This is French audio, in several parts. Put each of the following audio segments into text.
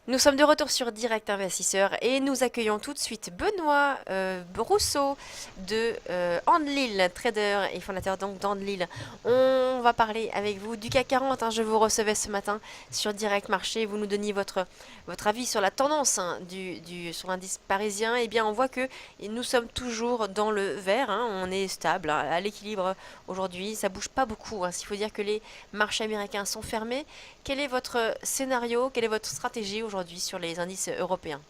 Nous sommes de retour sur Direct Investisseur et nous accueillons tout de suite Benoît Rousseau de Andlil, trader et fondateur donc d'Andlil. On va parler avec vous du CAC 40. Je vous recevais ce matin sur Direct Marché. Vous nous donniez votre avis sur la tendance sur l'indice parisien. Eh bien, on voit que nous sommes toujours dans le vert. On est stable, à l'équilibre aujourd'hui. Ça bouge pas beaucoup. Il faut dire que les marchés américains sont fermés. Quel est votre scénario, quelle est votre stratégie aujourd'hui sur les indices européens?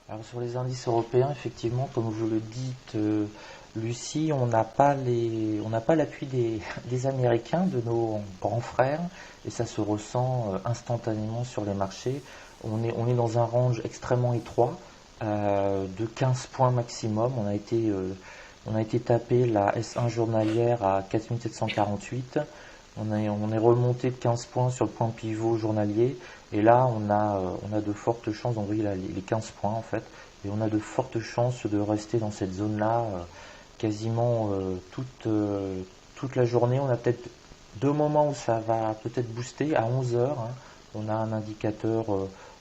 Alors sur les indices européens, effectivement, comme vous le dites, Lucie, on n'a pas l'appui des Américains, de nos grands frères, et ça se ressent instantanément sur les marchés. On est dans un range extrêmement étroit, de 15 points maximum. On a été tapé la S1 journalière à 4748. On est remonté de 15 points sur le point pivot journalier. Et là, on a de fortes chances, donc oui, là, les 15 points en fait, et on a de fortes chances de rester dans cette zone-là quasiment toute la journée. On a peut-être deux moments où ça va peut-être booster à 11 heures. On a un indicateur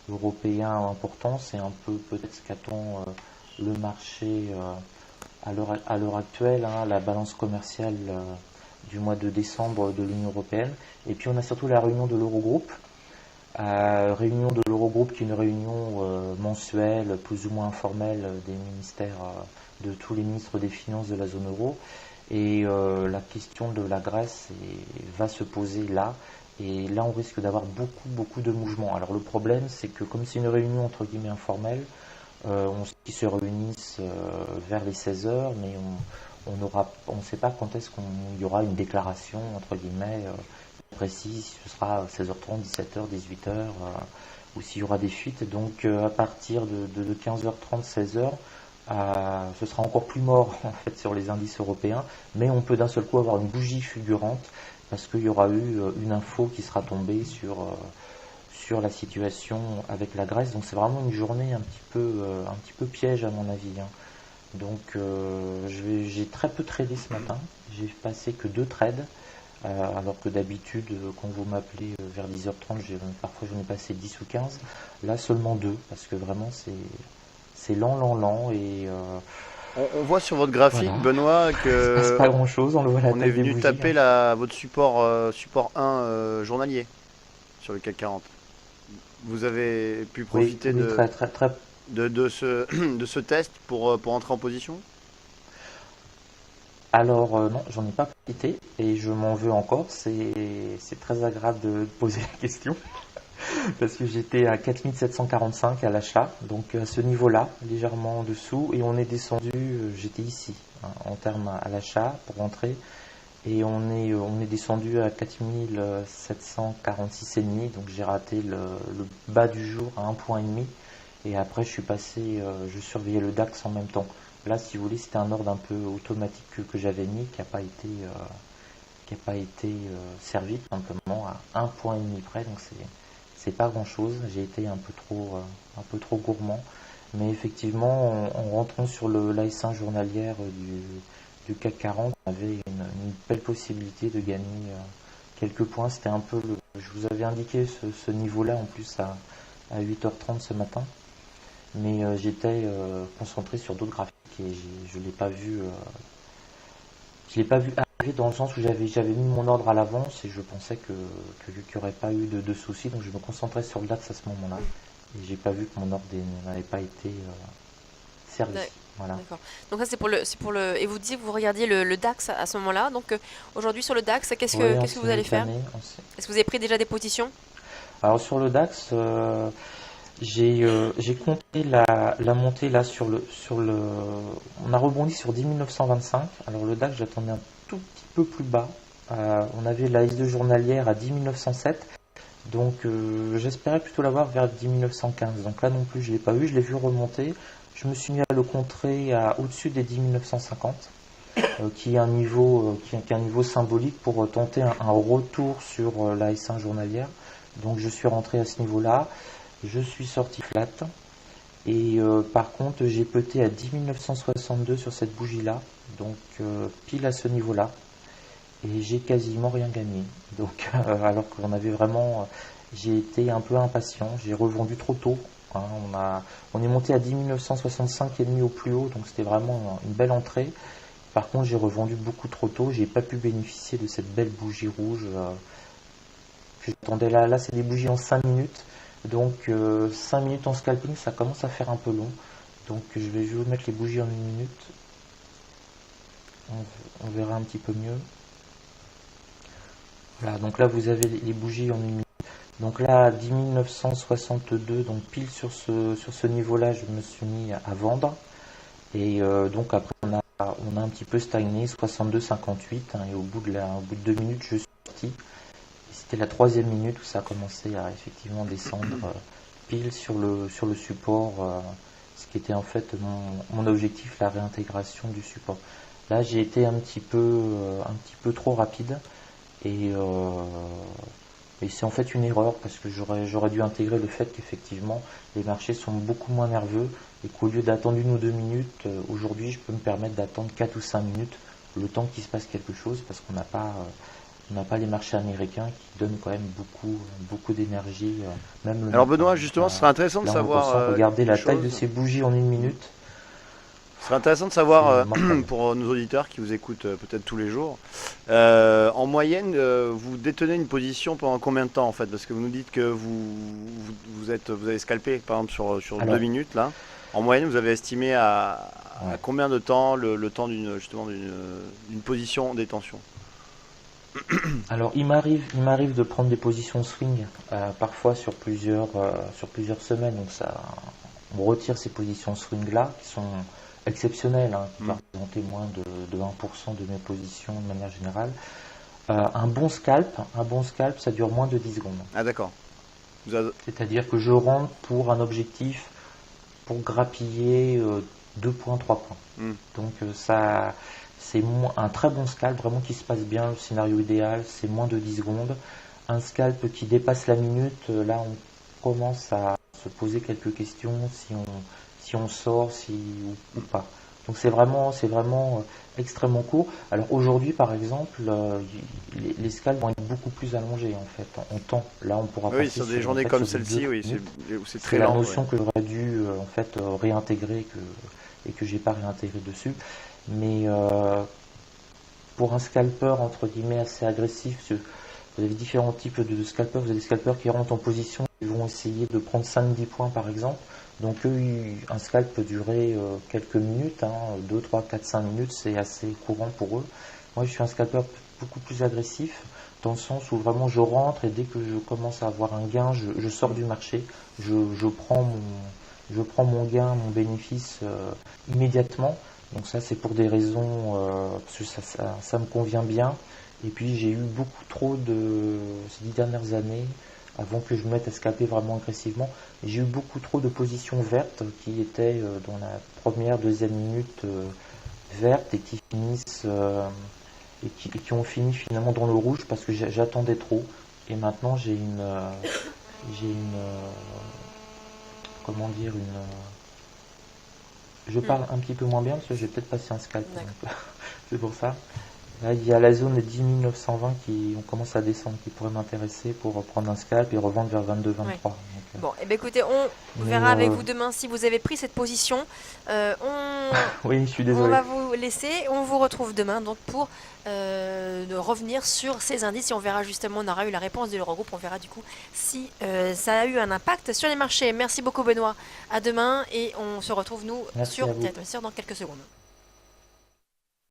européen important, c'est un peu peut-être ce qu'attend le marché à l'heure actuelle, la balance commerciale du mois de décembre de l'Union européenne. Et puis on a surtout la réunion de l'Eurogroupe. Réunion de l'Eurogroupe qui est une réunion mensuelle, plus ou moins informelle, des ministères, de tous les ministres des Finances de la zone euro. Et la question de la Grèce va se poser là. Et là, on risque d'avoir beaucoup de mouvements. Alors le problème, c'est que comme c'est une réunion entre guillemets informelle, on sait qu'ils se réunissent vers les 16 heures, mais on ne sait pas quand est-ce qu'il y aura une déclaration entre guillemets précise, si ce sera 16h30, 17h, 18h, ou s'il y aura des fuites. Donc à partir de 15h30, 16h, ce sera encore plus mort en fait sur les indices européens, mais on peut d'un seul coup avoir une bougie fulgurante parce qu'il y aura eu une info qui sera tombée sur la situation avec la Grèce. Donc c'est vraiment une journée un petit peu piège à mon avis. Donc j'ai très peu tradé ce matin. J'ai passé que deux trades. Alors que d'habitude, quand vous m'appelez vers 10h30, parfois j'en ai passé 10 ou 15. Là, seulement deux, parce que vraiment, c'est lent. Et On voit sur votre graphique, voilà, Benoît, il se passe que pas grand-chose. On le voit à la on est taille des venu bougies. taper votre support, support 1 journalier sur le CAC 40. Vous avez pu Oui, profiter oui, très. de ce test pour entrer en position? Alors, non, j'en ai pas profité et je m'en veux encore. C'est très agréable de poser la question. Parce que j'étais à 4745 à l'achat, donc à ce niveau-là, légèrement en dessous, et on est descendu, j'étais ici, en termes à l'achat pour rentrer, et on est descendu à 4746,5, donc j'ai raté le bas du jour à 1,5 point, et après je suis passé, je surveillais le DAX en même temps. Là, si vous voulez, c'était un ordre un peu automatique que j'avais mis, qui a pas été servi, tout simplement, à 1,5 point près, donc c'est pas grand chose. J'ai été un peu trop gourmand. Mais effectivement, en rentrant sur la S1 journalière du CAC 40, on avait une belle possibilité de gagner quelques points. C'était un peu je vous avais indiqué ce niveau-là en plus à 8h30 ce matin. Mais j'étais concentré sur d'autres graphiques et je l'ai pas vu. Je l'ai pas vu arriver dans le sens où j'avais mis mon ordre à l'avance et je pensais qu'il n'y aurait pas eu de soucis, donc je me concentrais sur le DAX à ce moment-là et j'ai pas vu que mon ordre n'avait pas été servi. Voilà. D'accord. Donc ça et vous dites que vous regardiez le DAX à ce moment-là. Donc aujourd'hui sur le DAX, Oui, en qu'est-ce que vous allez faire? simultané. Est-ce que vous avez pris déjà des positions? Alors sur le DAX, j'ai compté la montée là on a rebondi sur 10 925. Alors le DAX, j'attendais un tout petit peu plus bas. On avait la S2 journalière à 10 907. Donc j'espérais plutôt l'avoir vers 10 915. Donc là non plus, je l'ai pas vu. Je l'ai vu remonter. Je me suis mis à le contrer au-dessus des 10 950. Qui est un niveau, qui est un niveau symbolique pour tenter un retour sur la S1 journalière. Donc je suis rentré à ce niveau-là. Je suis sorti flat et par contre j'ai peté à 10 962 sur cette bougie là, donc pile à ce niveau là, et j'ai quasiment rien gagné. Donc alors qu'on avait vraiment j'ai été un peu impatient, j'ai revendu trop tôt. Hein. On est monté à 10 965,5 au plus haut, donc c'était vraiment une belle entrée. Par contre, j'ai revendu beaucoup trop tôt, j'ai pas pu bénéficier de cette belle bougie rouge que j'attendais là. Là, c'est des bougies en 5 minutes, donc 5 minutes en scalping, ça commence à faire un peu long. Donc je vais vous mettre les bougies en 1 minute, on verra un petit peu mieux. Voilà, donc là vous avez les bougies en 1 minute. Donc là, à 10 962, donc pile sur ce niveau-là, je me suis mis à vendre. Et donc après, on a un petit peu stagné, 62,58. Hein, et au bout de 2 minutes, je suis sorti. Et c'était la 3e minute où ça a commencé à effectivement descendre pile sur le support, ce qui était en fait mon objectif, la réintégration du support. Là, j'ai été un petit peu trop rapide. Et c'est en fait une erreur parce que j'aurais dû intégrer le fait qu'effectivement les marchés sont beaucoup moins nerveux et qu'au lieu d'attendre 1 ou 2 minutes, aujourd'hui je peux me permettre d'attendre 4 ou 5 minutes le temps qu'il se passe quelque chose parce qu'on n'a pas les marchés américains qui donnent quand même beaucoup d'énergie, même le Alors matin. Benoît, justement, ce serait intéressant de Là on savoir ressent, regardez la quelque taille de chose. ces bougies en 1 minute, Ce serait intéressant de savoir c'est mortel. pour nos auditeurs qui vous écoutent peut-être tous les jours. En moyenne, vous détenez une position pendant combien de temps en fait? Parce que vous nous dites que vous avez scalpé par exemple sur 2 Alors, minutes là. En moyenne, vous avez estimé à ouais. combien de temps le temps d'une position détention? Alors, il m'arrive de prendre des positions swing, parfois sur plusieurs semaines. Donc on retire ces positions swing là, qui sont exceptionnelles, hein, qui Hmm. peuvent représenter moins de 1% de mes positions de manière générale. Un bon scalp, ça dure moins de 10 secondes. Ah d'accord. Vous avez- C'est-à-dire que je rentre pour un objectif pour grappiller 2 points, 3 points. Hmm. Donc c'est un très bon scalp, vraiment qui se passe bien. Le scénario idéal, c'est moins de 10 secondes. Un scalp qui dépasse la minute, là on commence à se poser quelques questions si on sort ou pas. Donc c'est vraiment extrêmement court. Alors aujourd'hui par exemple, les scalps vont être beaucoup plus allongés en fait, en temps. Là on pourra Oui, passer sur des en journées fait, comme sur du celle-ci, 2 oui, minutes. c'est C'est très la lent. notion que j'aurais dû en fait réintégrer et que j'ai pas réintégré dessus. Mais pour un scalper entre guillemets assez agressif, vous avez différents types de scalpers. Vous avez des scalpers qui rentrent en position et vont essayer de prendre 5-10 points par exemple. Donc eux, un scalp peut durer quelques minutes, hein, 2, 3, 4, 5 minutes, c'est assez courant pour eux. Moi je suis un scalper beaucoup plus agressif, dans le sens où vraiment je rentre et dès que je commence à avoir un gain, je sors du marché, je prends mon gain, mon bénéfice immédiatement. Donc ça c'est pour des raisons, parce que ça me convient bien. Et puis j'ai eu beaucoup trop ces 10 dernières années, avant que je me mette à scalper vraiment agressivement, j'ai eu beaucoup trop de positions vertes qui étaient dans la première, deuxième minute vertes et qui finissent et qui ont fini finalement dans le rouge parce que j'attendais trop. Et maintenant j'ai une comment dire je parle un petit peu moins bien parce que j'ai peut-être passé un scalp. D'accord. Donc, c'est pour ça. Là, il y a la zone de 10 920 qui on commence à descendre, qui pourrait m'intéresser pour reprendre un scalp et revendre vers 22-23. Ouais. Donc, Bon, eh bien, écoutez, on mais, verra avec vous demain si vous avez pris cette position. oui, je suis On désolé. va vous laisser. On vous retrouve demain donc pour de revenir sur ces indices et on verra justement, on aura eu la réponse de l'Eurogroupe, on verra du coup si ça a eu un impact sur les marchés. Merci beaucoup Benoît. À demain et on se retrouve nous Merci sur à vous. Théâtre dans quelques secondes.